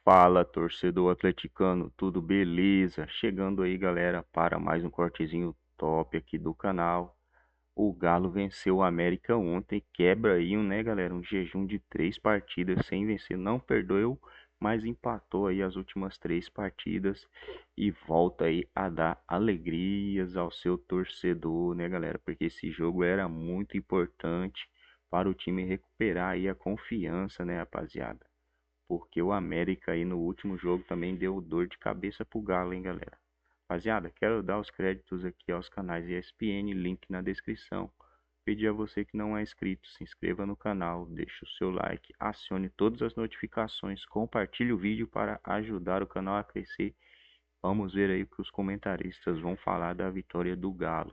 Fala, torcedor atleticano, tudo beleza? Chegando aí, galera, para mais um cortezinho top aqui do canal. O Galo venceu o América ontem, quebra aí, né, galera? Um jejum de 3 partidas sem vencer, não perdeu, mas empatou aí as últimas 3 partidas e volta aí a dar alegrias ao seu torcedor, né, galera? Porque esse jogo era muito importante para o time recuperar aí a confiança, né, rapaziada? Porque o América aí no último jogo também deu dor de cabeça pro Galo, hein, galera? Rapaziada, quero dar os créditos aqui aos canais ESPN, link na descrição. Pedir a você que não é inscrito, se inscreva no canal, deixe o seu like, acione todas as notificações, compartilhe o vídeo para ajudar o canal a crescer. Vamos ver aí o que os comentaristas vão falar da vitória do Galo.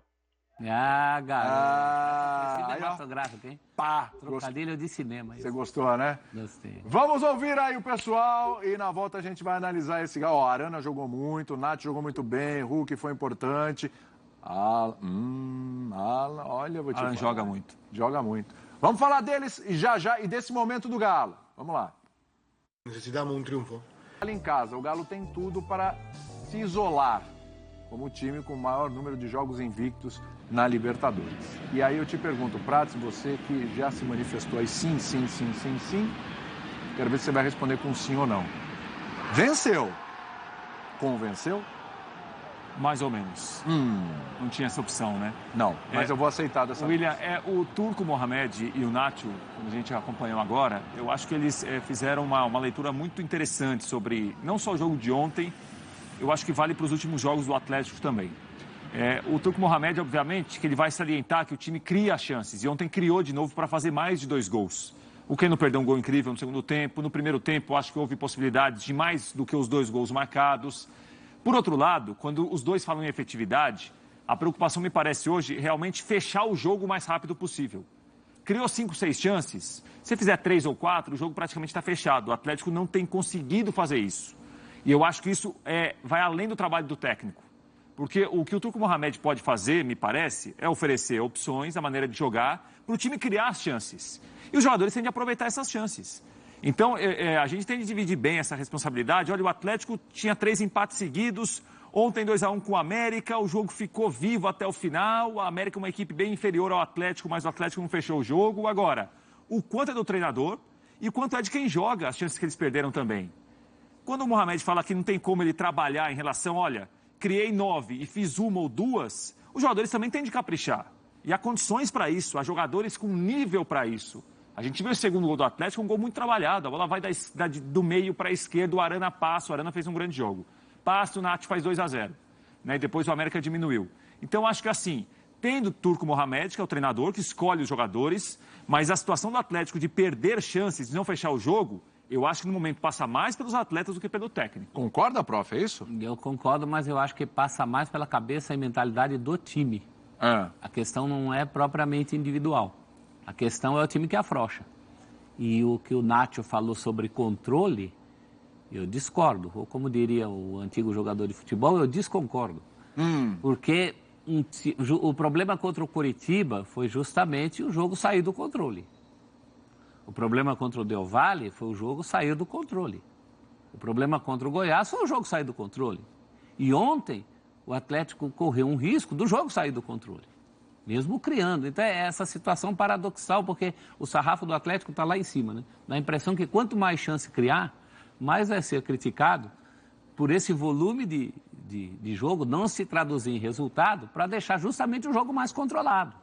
Ah, garoto. Aí, ó. Cinematográfico, hein? Pá, Trocadilho de cinema. Você gostou, né? Gostei. Vamos ouvir aí o pessoal e na volta a gente vai analisar esse galo. Ó, a Arana jogou muito, o Nath jogou muito bem, Hulk foi importante. Alan, olha, eu vou te Alan falar. joga muito. Joga muito. Vamos falar deles já e desse momento do Galo. Vamos lá. Necesitamos un triunfo. Em casa, o Galo tem tudo para se isolar como o time com o maior número de jogos invictos na Libertadores. E aí eu te pergunto, Prats, você que já se manifestou aí sim, quero ver se você vai responder com sim ou não. Venceu. Convenceu? Mais ou menos. Não tinha essa opção, né? Não, mas eu vou aceitar dessa William, o Turco Mohamed e o Nacho, como a gente acompanhou agora, eu acho que eles fizeram uma leitura muito interessante sobre não só o jogo de ontem, eu acho que vale para os últimos jogos do Atlético também. O Turco Mohamed, obviamente, que ele vai salientar que o time cria chances. E ontem criou de novo para fazer mais de 2 gols. O Keno perdeu um gol incrível no segundo tempo. No primeiro tempo, acho que houve possibilidades de mais do que os 2 gols marcados. Por outro lado, quando os dois falam em efetividade, a preocupação me parece hoje realmente fechar o jogo o mais rápido possível. Criou 5, 6 chances. Se fizer 3 ou 4, o jogo praticamente está fechado. O Atlético não tem conseguido fazer isso. E eu acho que isso vai além do trabalho do técnico. Porque o que o Turco Mohamed pode fazer, me parece, é oferecer opções, a maneira de jogar, para o time criar as chances. E os jogadores têm de aproveitar essas chances. Então, a gente tem de dividir bem essa responsabilidade. Olha, o Atlético tinha 3 empates seguidos, ontem 2-1 com o América, o jogo ficou vivo até o final, a América é uma equipe bem inferior ao Atlético, mas o Atlético não fechou o jogo. Agora, o quanto é do treinador e o quanto é de quem joga as chances que eles perderam também. Quando o Mohamed fala que não tem como ele trabalhar em relação, olha, criei 9 e fiz 1 ou 2, os jogadores também têm de caprichar. E há condições para isso, há jogadores com nível para isso. A gente viu o segundo gol do Atlético, um gol muito trabalhado. A bola vai do meio para a esquerda, o Arana passa, o Arana fez um grande jogo. Passa, o Nath faz 2-0. Né? E depois o América diminuiu. Então, acho que assim, tendo o Turco Mohamed, que é o treinador, que escolhe os jogadores, mas a situação do Atlético de perder chances, de não fechar o jogo, eu acho que no momento passa mais pelos atletas do que pelo técnico. Concorda, prof? É isso? Eu concordo, mas eu acho que passa mais pela cabeça e mentalidade do time. A questão não é propriamente individual. A questão é o time que afrouxa. E o que o Nacho falou sobre controle, eu discordo. Ou como diria o antigo jogador de futebol, eu desconcordo. Porque o problema contra o Coritiba foi justamente o jogo sair do controle. O problema contra o Del Valle foi o jogo sair do controle. O problema contra o Goiás foi o jogo sair do controle. E ontem, o Atlético correu um risco do jogo sair do controle, mesmo criando. Então, é essa situação paradoxal, porque o sarrafo do Atlético está lá em cima, né? Dá a impressão que quanto mais chance criar, mais vai ser criticado por esse volume de jogo não se traduzir em resultado para deixar justamente o jogo mais controlado.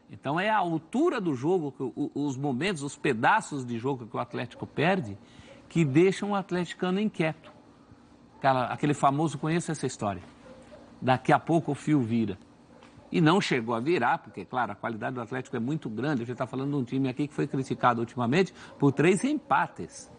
Então, é a altura do jogo, os momentos, os pedaços de jogo que o Atlético perde, que deixam o atleticano inquieto. Aquele famoso, conheço essa história, daqui a pouco o fio vira. E não chegou a virar, porque, claro, a qualidade do Atlético é muito grande. A gente está falando de um time aqui que foi criticado ultimamente por 3 empates,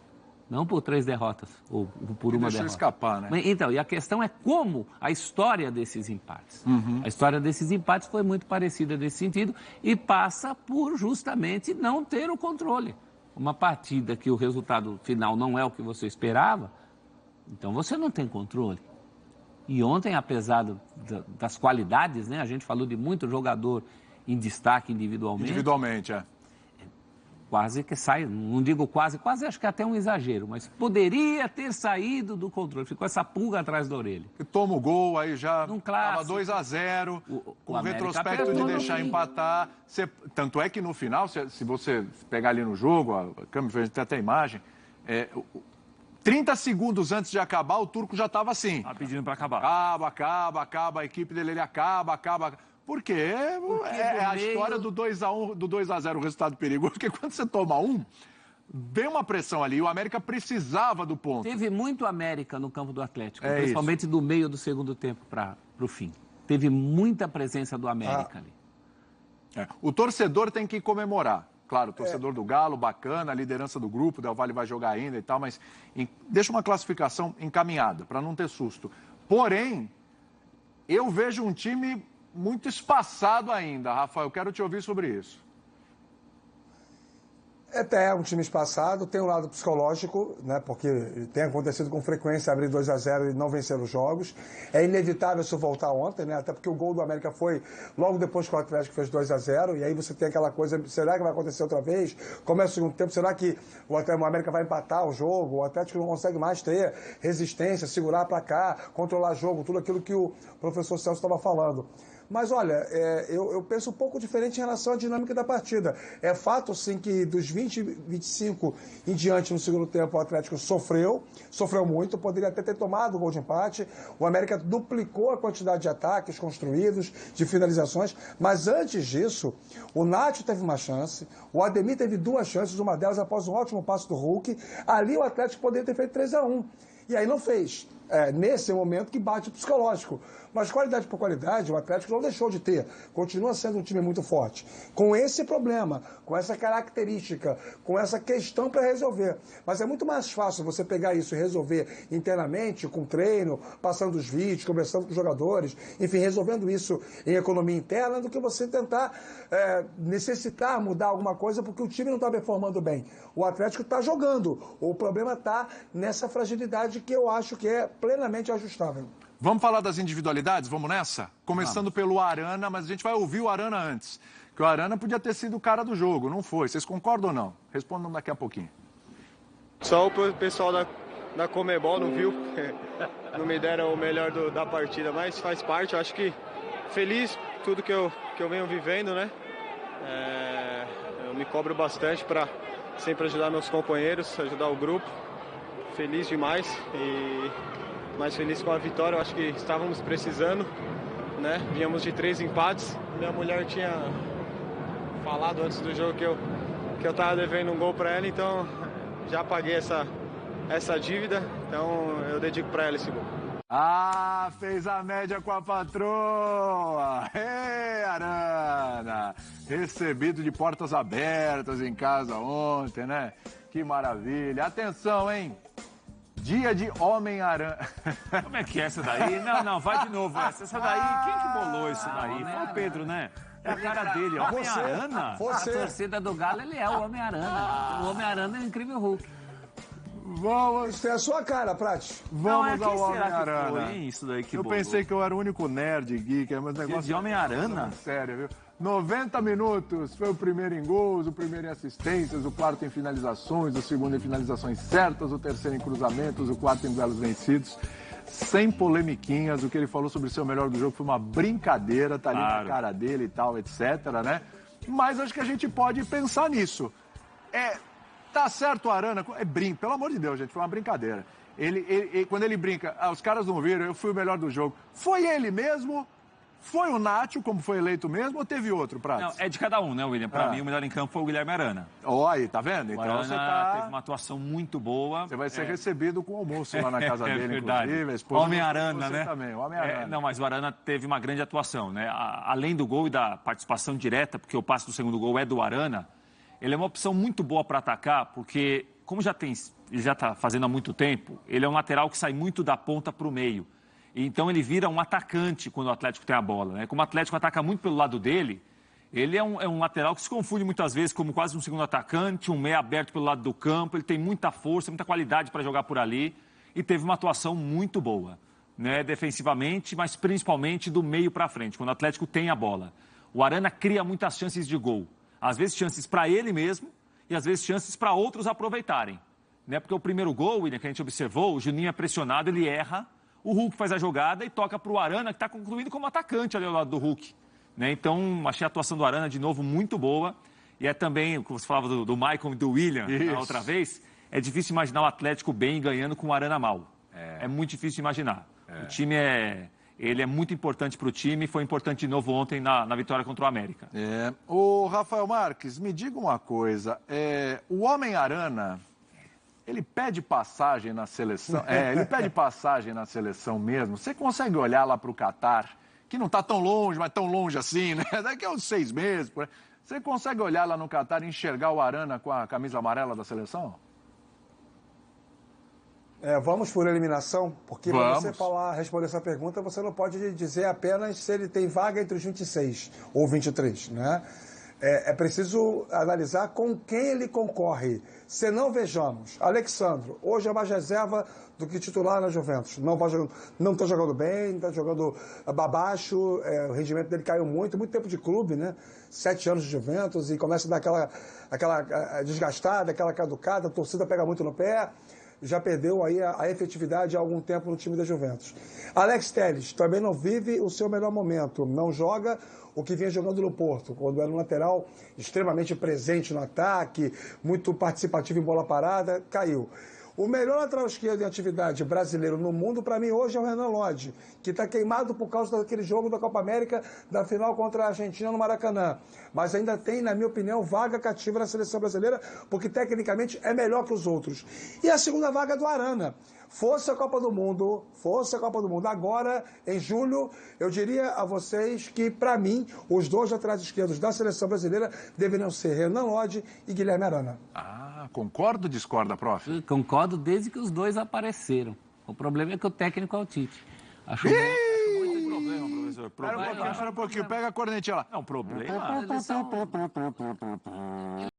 não por 3 derrotas, ou por uma derrota. Deixou escapar, né? Então, e a questão é como a história desses empates. A história desses empates foi muito parecida nesse sentido e passa por justamente não ter o controle. Uma partida que o resultado final não é o que você esperava, então você não tem controle. E ontem, apesar das qualidades, né, a gente falou de muito jogador em destaque individualmente. Individualmente, quase que sai, não digo quase acho que é até um exagero, mas poderia ter saído do controle, ficou essa pulga atrás da orelha. E toma o gol, aí já estava 2-0, com o retrospecto de deixar empatar. Tanto é que no final, se você pegar ali no jogo, a câmera tem até a imagem, 30 segundos antes de acabar, o turco já estava assim. Tá pedindo para acabar. Acaba, a equipe dele, ele acaba. Porque é a história do 2-1, do 2-0, o resultado perigoso, porque quando você toma vem uma pressão ali, o América precisava do ponto. Teve muito América no campo do Atlético, principalmente do meio do segundo tempo para o fim. Teve muita presença do América ali. O torcedor tem que comemorar. Claro, o torcedor do Galo, bacana, a liderança do grupo, o Del Valle vai jogar ainda e tal, mas deixa uma classificação encaminhada, para não ter susto. Porém, eu vejo um time muito espaçado ainda, Rafael. Eu quero te ouvir sobre isso. É um time espaçado, tem um lado psicológico, né? Porque tem acontecido com frequência abrir 2-0 e não vencer os jogos. É inevitável isso voltar ontem, né? Até porque o gol do América foi logo depois que o Atlético fez 2-0, e aí você tem aquela coisa, será que vai acontecer outra vez? Começa o segundo tempo, será que o América vai empatar o jogo? O Atlético não consegue mais ter resistência, segurar para cá, controlar o jogo, tudo aquilo que o professor Celso estava falando. Mas, olha, eu penso um pouco diferente em relação à dinâmica da partida. É fato, sim, que dos 20, 25 em diante no segundo tempo, o Atlético sofreu muito, poderia até ter tomado o gol de empate. O América duplicou a quantidade de ataques construídos, de finalizações, mas antes disso, o Nacho teve uma chance, o Ademir teve 2 chances, uma delas após um ótimo passo do Hulk. Ali o Atlético poderia ter feito 3-1. E aí não fez. Nesse momento que bate o psicológico. Mas qualidade por qualidade, o Atlético não deixou de ter. Continua sendo um time muito forte. Com esse problema, com essa característica, com essa questão para resolver. Mas é muito mais fácil você pegar isso e resolver internamente, com treino, passando os vídeos, conversando com os jogadores, enfim, resolvendo isso em economia interna, do que você tentar necessitar mudar alguma coisa porque o time não está performando bem. O Atlético está jogando. O problema está nessa fragilidade que eu acho que é plenamente ajustável. Vamos falar das individualidades? Vamos nessa? Começando pelo Arana, mas a gente vai ouvir o Arana antes. Que o Arana podia ter sido o cara do jogo, não foi. Vocês concordam ou não? Respondam daqui a pouquinho. Só o pessoal da Comebol não viu, não me deram o melhor da partida, mas faz parte. Eu acho que feliz tudo que eu venho vivendo, né? Eu me cobro bastante para sempre ajudar meus companheiros, ajudar o grupo. Feliz demais e mais feliz com a vitória. Eu acho que estávamos precisando, né? Vínhamos de 3 empates. Minha mulher tinha falado antes do jogo que eu estava devendo um gol para ela, então já paguei essa dívida. Então eu dedico para ela esse gol. Fez a média com a patroa. Ei, Arana! Recebido de portas abertas em casa ontem, né? Que maravilha. Atenção, hein? Dia de Homem-Aranha. Como é que é essa daí? Não, vai de novo essa. Essa daí, quem que bolou isso daí? Foi o Pedro, né? É a cara dele, Homem-Aranha. A torcida do Galo, ele é o Homem-Aranha. O Homem-Aranha é o incrível Hulk. Vamos, tem a sua cara, Prati. Vamos ao Homem-Aranha. Isso daí que eu bolou. pensei que eu era o único nerd geek, mas o negócio de Homem-Aranha? Sério, viu? 90 minutos, foi o primeiro em gols, o primeiro em assistências, o quarto em finalizações, o segundo em finalizações certas, o terceiro em cruzamentos, o quarto em duelos vencidos. Sem polemiquinhas, o que ele falou sobre ser o melhor do jogo foi uma brincadeira, tá ali na cara dele e tal, etc, né? Mas acho que a gente pode pensar nisso. Tá certo o Arana, pelo amor de Deus, gente, foi uma brincadeira. Ele, quando ele brinca, os caras não viram, eu fui o melhor do jogo. Foi ele mesmo? Foi o Nacho, como foi eleito mesmo, ou teve outro, Pratos? Não, é de cada um, né, William? Pra mim, o melhor em campo foi o Guilherme Arana. Aí, tá vendo? Então Arana você teve uma atuação muito boa. Você vai ser recebido com almoço lá na casa dele, verdade. inclusive. Homem-Arana, né? Também, Homem-Arana. Não, mas o Arana teve uma grande atuação, né? Além do gol e da participação direta, porque o passe do segundo gol é do Arana, ele é uma opção muito boa para atacar, porque, como ele já está fazendo há muito tempo, ele é um lateral que sai muito da ponta para o meio. Então ele vira um atacante quando o Atlético tem a bola, né? Como o Atlético ataca muito pelo lado dele, ele é um lateral que se confunde muitas vezes como quase um segundo atacante, um meia aberto pelo lado do campo. Ele tem muita força, muita qualidade para jogar por ali e teve uma atuação muito boa, né? Defensivamente, mas principalmente do meio para frente, quando o Atlético tem a bola. O Arana cria muitas chances de gol, às vezes chances para ele mesmo e às vezes chances para outros aproveitarem. Né? Porque o primeiro gol, William, que a gente observou, o Juninho é pressionado, ele erra, o Hulk faz a jogada e toca para o Arana, que está concluindo como atacante ali ao lado do Hulk. Né? Então, achei a atuação do Arana, de novo, muito boa. E é também, como você falava do Maicon e do William, a outra vez, é difícil imaginar o Atlético bem ganhando com o Arana mal. É muito difícil imaginar. O time ele é muito importante para o time, foi importante de novo ontem na vitória contra o América. O Rafael Marques, me diga uma coisa, o Homem-Arana, ele pede passagem na seleção? Ele pede passagem na seleção mesmo? Você consegue olhar lá para o Catar, que não está tão longe, mas tão longe assim, né? Daqui a uns 6 meses, por aí. Você consegue olhar lá no Catar e enxergar o Arana com a camisa amarela da seleção? Vamos por eliminação, porque para você responder essa pergunta, você não pode dizer apenas se ele tem vaga entre os 26 ou 23, né? É preciso analisar com quem ele concorre. Se não, vejamos, Alexandro, hoje é mais reserva do que titular na Juventus. Não está jogando bem, está jogando abaixo, o rendimento dele caiu muito tempo de clube, né? 7 anos de Juventus e começa a dar aquela desgastada, aquela caducada, a torcida pega muito no pé. Já perdeu aí a efetividade há algum tempo no time da Juventus. Alex Telles também não vive o seu melhor momento, não joga o que vinha jogando no Porto, quando era um lateral extremamente presente no ataque, muito participativo em bola parada, caiu. O melhor lateral esquerdo em atividade brasileiro no mundo, para mim, hoje é o Renan Lodge, que está queimado por causa daquele jogo da Copa América, da final contra a Argentina no Maracanã. Mas ainda tem, na minha opinião, vaga cativa na seleção brasileira, porque tecnicamente é melhor que os outros. E a segunda vaga é do Arana. Fosse a Copa do Mundo, agora, em julho, eu diria a vocês que, para mim, os 2 laterais esquerdos da seleção brasileira deveriam ser Renan Lodge e Guilherme Arana. Concorda ou discorda, prof? Concordo desde que os 2 apareceram. O problema é que o técnico é o Tite. Acho muito problema, professor. Espera um pouquinho, pega a cornetinha lá. Não, problema...